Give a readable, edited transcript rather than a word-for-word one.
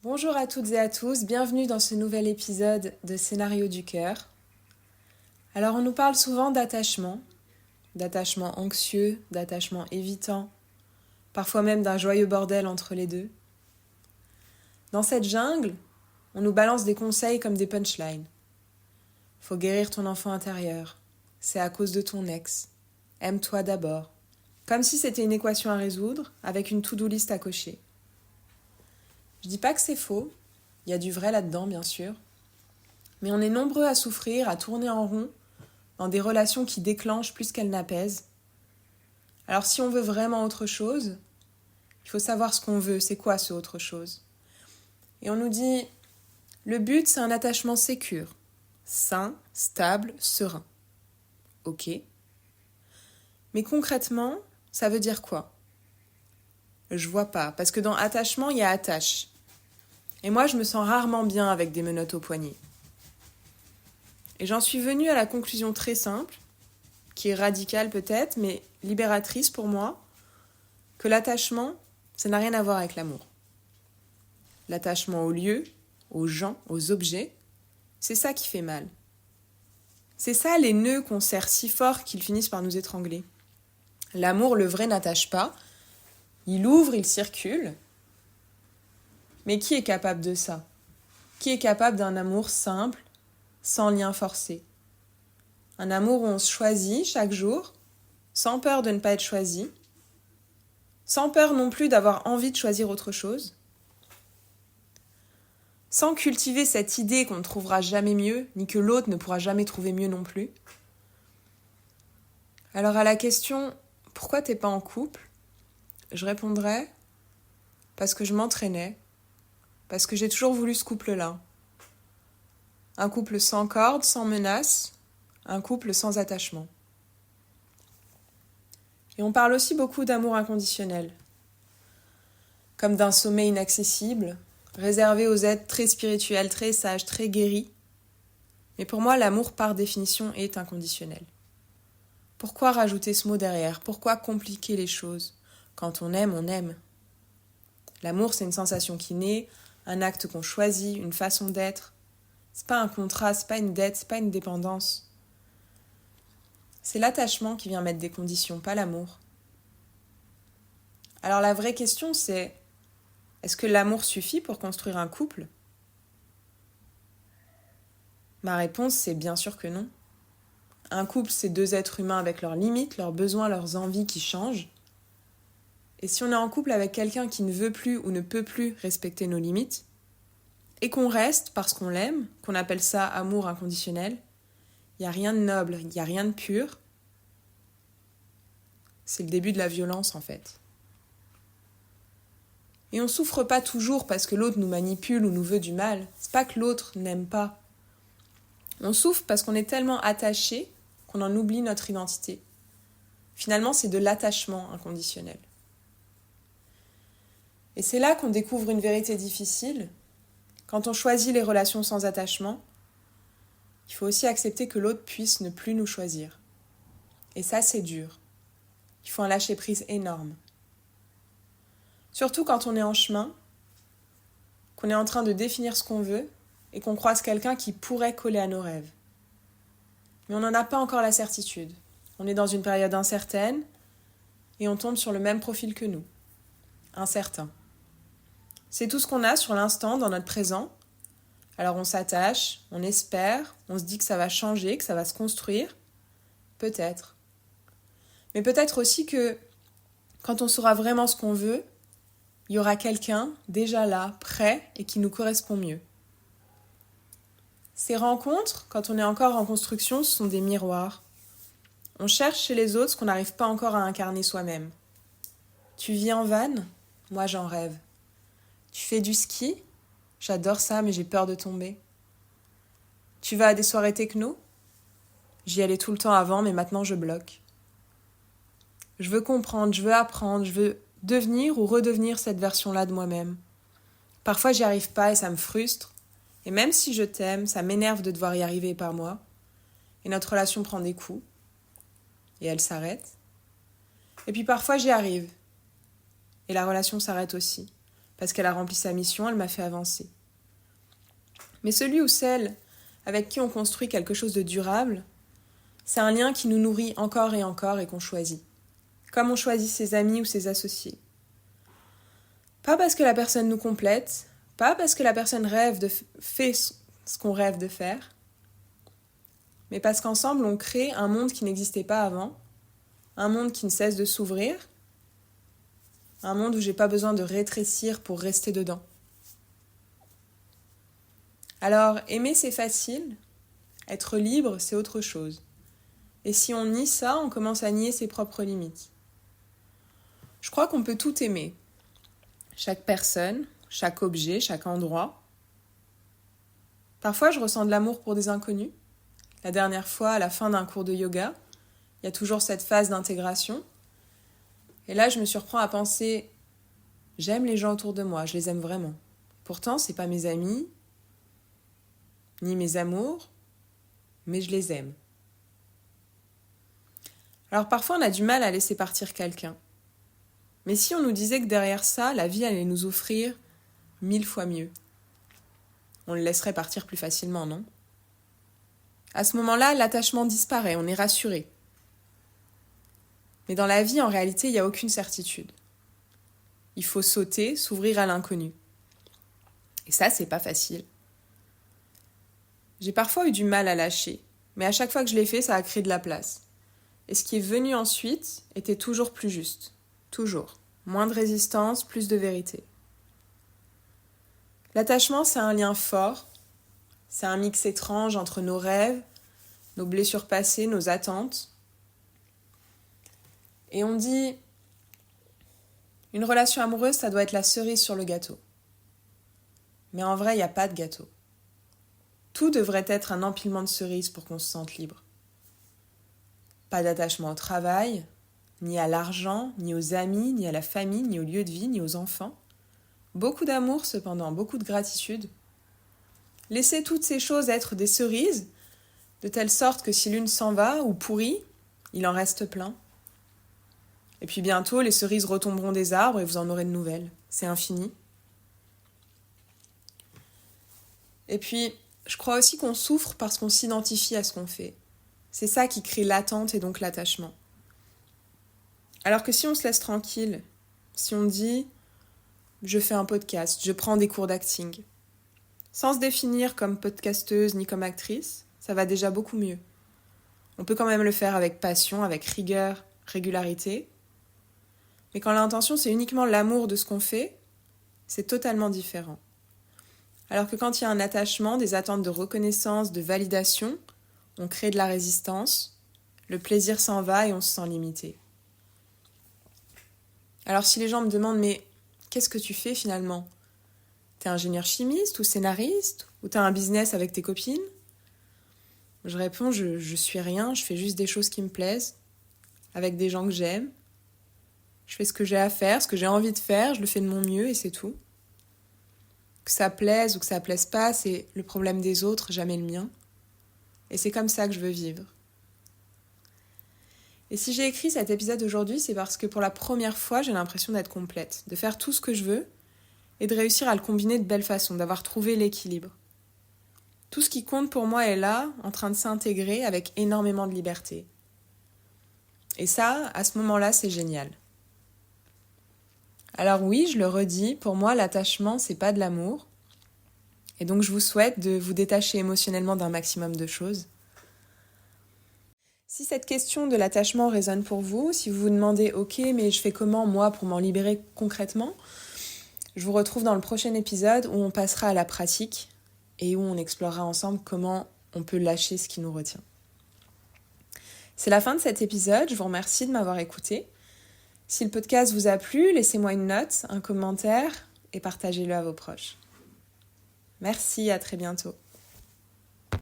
Bonjour à toutes et à tous, bienvenue dans ce nouvel épisode de Scénario du cœur. Alors on nous parle souvent d'attachement anxieux, d'attachement évitant, parfois même d'un joyeux bordel entre les deux. Dans cette jungle, on nous balance des conseils comme des punchlines. Faut guérir ton enfant intérieur, c'est à cause de ton ex, aime-toi d'abord. Comme si c'était une équation à résoudre avec une to-do list à cocher. Je dis pas que c'est faux, il y a du vrai là-dedans bien sûr, mais on est nombreux à souffrir, à tourner en rond dans des relations qui déclenchent plus qu'elles n'apaisent. Alors si on veut vraiment autre chose, il faut savoir ce qu'on veut, c'est quoi ce autre chose. Et on nous dit, le but c'est un attachement sécure, sain, stable, serein. Ok. Mais concrètement, ça veut dire quoi ? Je vois pas, parce que dans attachement, il y a attache. Et moi, je me sens rarement bien avec des menottes aux poignets. Et j'en suis venue à la conclusion très simple, qui est radicale peut-être, mais libératrice pour moi, que l'attachement, ça n'a rien à voir avec l'amour. L'attachement aux lieux, aux gens, aux objets, c'est ça qui fait mal. C'est ça les nœuds qu'on serre si fort qu'ils finissent par nous étrangler. L'amour, le vrai, n'attache pas. Il ouvre, il circule. Mais qui est capable de ça ? Qui est capable d'un amour simple, sans lien forcé ? Un amour où on se choisit chaque jour, sans peur de ne pas être choisi, sans peur non plus d'avoir envie de choisir autre chose, sans cultiver cette idée qu'on ne trouvera jamais mieux, ni que l'autre ne pourra jamais trouver mieux non plus. Alors à la question « Pourquoi t'es pas en couple ?», je répondrais « Parce que je m'entraînais, parce que j'ai toujours voulu ce couple-là. Un couple sans corde, sans menace, un couple sans attachement. » Et on parle aussi beaucoup d'amour inconditionnel, comme d'un sommet inaccessible, réservé aux êtres très spirituels, très sages, très guéris. Mais pour moi, l'amour, par définition, est inconditionnel. Pourquoi rajouter ce mot derrière ? Pourquoi compliquer les choses ? Quand on aime, on aime. L'amour, c'est une sensation qui naît, un acte qu'on choisit, une façon d'être. C'est pas un contrat, c'est pas une dette, c'est pas une dépendance. C'est l'attachement qui vient mettre des conditions, pas l'amour. Alors la vraie question, c'est est-ce que l'amour suffit pour construire un couple ? Ma réponse, c'est bien sûr que non. Un couple, c'est deux êtres humains avec leurs limites, leurs besoins, leurs envies qui changent. Et si on est en couple avec quelqu'un qui ne veut plus ou ne peut plus respecter nos limites, et qu'on reste parce qu'on l'aime, qu'on appelle ça amour inconditionnel, il n'y a rien de noble, il n'y a rien de pur. C'est le début de la violence en fait. Et on souffre pas toujours parce que l'autre nous manipule ou nous veut du mal. C'est pas que l'autre n'aime pas. On souffre parce qu'on est tellement attaché qu'on en oublie notre identité. Finalement, c'est de l'attachement inconditionnel. Et c'est là qu'on découvre une vérité difficile. Quand on choisit les relations sans attachement, il faut aussi accepter que l'autre puisse ne plus nous choisir. Et ça, c'est dur. Il faut un lâcher-prise énorme. Surtout quand on est en chemin, qu'on est en train de définir ce qu'on veut et qu'on croise quelqu'un qui pourrait coller à nos rêves. Mais on n'en a pas encore la certitude. On est dans une période incertaine et on tombe sur le même profil que nous. Incertain. C'est tout ce qu'on a sur l'instant, dans notre présent. Alors on s'attache, on espère, on se dit que ça va changer, que ça va se construire. Peut-être. Mais peut-être aussi que quand on saura vraiment ce qu'on veut, il y aura quelqu'un déjà là, prêt et qui nous correspond mieux. Ces rencontres, quand on est encore en construction, ce sont des miroirs. On cherche chez les autres ce qu'on n'arrive pas encore à incarner soi-même. Tu vis en van ? Moi j'en rêve. Tu fais du ski ? J'adore ça, mais j'ai peur de tomber. Tu vas à des soirées techno ? J'y allais tout le temps avant, mais maintenant je bloque. Je veux comprendre, je veux apprendre, je veux devenir ou redevenir cette version-là de moi-même. Parfois j'y arrive pas et ça me frustre. Et même si je t'aime, ça m'énerve de devoir y arriver par moi. Et notre relation prend des coups. Et elle s'arrête. Et puis parfois j'y arrive. Et la relation s'arrête aussi. parce qu'elle a rempli sa mission, elle m'a fait avancer. Mais celui ou celle avec qui on construit quelque chose de durable, c'est un lien qui nous nourrit encore et qu'on choisit. Comme on choisit ses amis ou ses associés. Pas parce que la personne nous complète, pas parce que la personne fait ce qu'on rêve de faire, mais parce qu'ensemble on crée un monde qui n'existait pas avant, un monde qui ne cesse de s'ouvrir, un monde où j'ai pas besoin de rétrécir pour rester dedans. Alors, aimer c'est facile, être libre c'est autre chose. Et si on nie ça, on commence à nier ses propres limites. Je crois qu'on peut tout aimer. Chaque personne, chaque objet, chaque endroit. Parfois, je ressens de l'amour pour des inconnus. La dernière fois, à la fin d'un cours de yoga, il y a toujours cette phase d'intégration. Et là, je me surprends à penser, j'aime les gens autour de moi, je les aime vraiment. Pourtant, c'est pas mes amis, ni mes amours, mais je les aime. Alors parfois, on a du mal à laisser partir quelqu'un. Mais si on nous disait que derrière ça, la vie allait nous offrir 1000 fois mieux, on le laisserait partir plus facilement, non ? À ce moment-là, l'attachement disparaît, on est rassuré. Mais dans la vie, en réalité, il n'y a aucune certitude. Il faut sauter, s'ouvrir à l'inconnu. Et ça, c'est pas facile. J'ai parfois eu du mal à lâcher, mais à chaque fois que je l'ai fait, ça a créé de la place. Et ce qui est venu ensuite était toujours plus juste. Toujours. Moins de résistance, plus de vérité. L'attachement, c'est un lien fort. C'est un mix étrange entre nos rêves, nos blessures passées, nos attentes. Et on dit, une relation amoureuse, ça doit être la cerise sur le gâteau. Mais en vrai, il n'y a pas de gâteau. Tout devrait être un empilement de cerises pour qu'on se sente libre. Pas d'attachement au travail, ni à l'argent, ni aux amis, ni à la famille, ni au lieu de vie, ni aux enfants. Beaucoup d'amour cependant, beaucoup de gratitude. Laissez toutes ces choses être des cerises, de telle sorte que si l'une s'en va ou pourrit, il en reste plein. Et puis bientôt, les cerises retomberont des arbres et vous en aurez de nouvelles. C'est infini. Et puis, je crois aussi qu'on souffre parce qu'on s'identifie à ce qu'on fait. C'est ça qui crée l'attente et donc l'attachement. Alors que si on se laisse tranquille, si on dit « je fais un podcast, je prends des cours d'acting », sans se définir comme podcasteuse ni comme actrice, ça va déjà beaucoup mieux. On peut quand même le faire avec passion, avec rigueur, régularité. Mais quand l'intention c'est uniquement l'amour de ce qu'on fait, c'est totalement différent. Alors que quand il y a un attachement, des attentes de reconnaissance, de validation, on crée de la résistance, le plaisir s'en va et on se sent limité. Alors si les gens me demandent « mais qu'est-ce que tu fais finalement ? T'es ingénieur chimiste ou scénariste ? Ou t'as un business avec tes copines ?» Je réponds « je suis rien, je fais juste des choses qui me plaisent, avec des gens que j'aime. Je fais ce que j'ai à faire, ce que j'ai envie de faire, je le fais de mon mieux et c'est tout. Que ça plaise ou que ça plaise pas, c'est le problème des autres, jamais le mien. Et c'est comme ça que je veux vivre. » Et si j'ai écrit cet épisode aujourd'hui, c'est parce que pour la première fois, j'ai l'impression d'être complète, de faire tout ce que je veux et de réussir à le combiner de belle façon, d'avoir trouvé l'équilibre. Tout ce qui compte pour moi est là, en train de s'intégrer avec énormément de liberté. Et ça, à ce moment-là, c'est génial. Alors oui, je le redis, pour moi, l'attachement, c'est pas de l'amour. Et donc, je vous souhaite de vous détacher émotionnellement d'un maximum de choses. Si cette question de l'attachement résonne pour vous, si vous vous demandez « Ok, mais je fais comment, moi, pour m'en libérer concrètement ?» Je vous retrouve dans le prochain épisode où on passera à la pratique et où on explorera ensemble comment on peut lâcher ce qui nous retient. C'est la fin de cet épisode, je vous remercie de m'avoir écouté. Si le podcast vous a plu, laissez-moi une note, un commentaire et partagez-le à vos proches. Merci, à très bientôt.